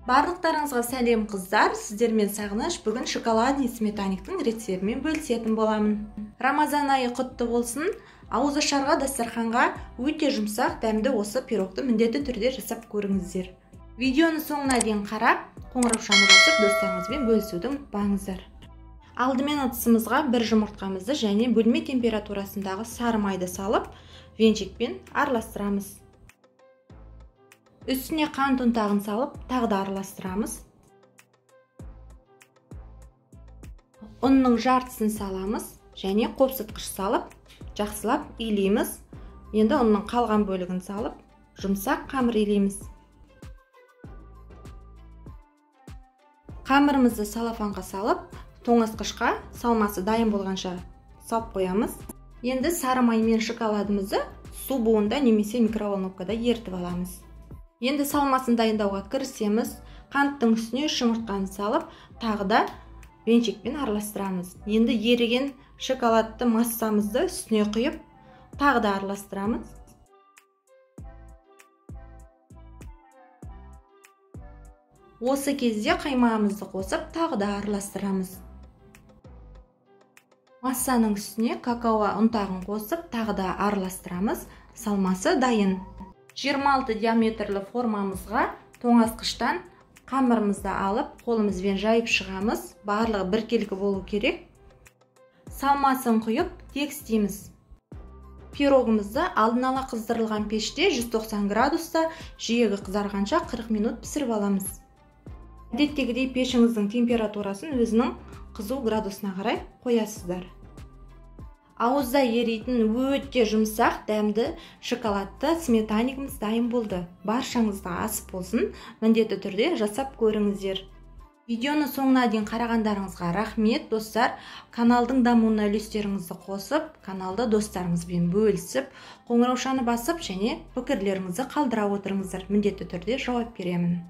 Барлықтарыңызға сәлем қыздар, сіздермен Сағыныш. Бүгін шоколадный сметаниктің рецептімен бөлісетін боламын. Рамазан айы құтты болсын. Ауызашарға, дастарханға өте жұмсақ, дәмді осы пирогты міндетті түрде жасап көріңіздер. Видеоны соңына дейін қарап, қоңыраушаны басып, достарыңызбен бөлісуді ұмытпаңыздар. Алдымен ыдысымызға бір жұмыртқамызды және бөлме температурасындағы сары майды салып, венчикпен араластырамыз. Үстіне қант ұнтағын салып, тағы да араластырамыз. Ұнның жартысын саламыз және қопсытқыш салып, жақсылап илейміз. Енді ұнның қалған бөлігін салып, жұмсақ қамыр илейміз. Қамырымызды салафанға салып, тоңазытқышқа салмасы дайын болғанша салып қоямыз. Енді сары май мен шоколадымызды су буында немесе микроволновкада ерітіп аламыз. Енді салмасын дайындауға кірісеміз. Қанттың үстіне жұмыртқаны салып, тағы да венчикпен араластырамыз. Енді еріген шоколадты массамызды үстіне құйып, тағы да араластырамыз. Осы кезде қаймағымызды қосып, тағы да араластырамыз. Массаның үстіне какао ұнтағын қосып, тағы да араластырамыз. Салмасы дайын. 26 диаметрлі формамызға тоңазытқыштан қамырымызды алып, қолымызбен жайып шығамыз. Барлығы біркелкі болу керек. Салмасын құйып, тегістейміз. Пирогымызды алдын ала қыздырылған пеште 190 градуста жиегі қызарғанша 40 минут пісіріп аламыз. Әдеттегідей пешіңіздің температурасын өзінің қызу градусына қарай қоясыздар. Ауызда еритін өте жұмсақ, дәмді шоколадты сметаникіміз дайын болды. Баршаңызға ас болсын, міндетті түрде жасап көріңіздер. Видеоны соңына дейін қарағандарыңызға рахмет, достар. Каналдың дамуына үлестеріңізді қосып, каналды достарыңызбен бөлісіп, қоңыраушаны басып және пікірлеріңізді қалдыра отырыңыздар. Міндетті түрде жауап беремін.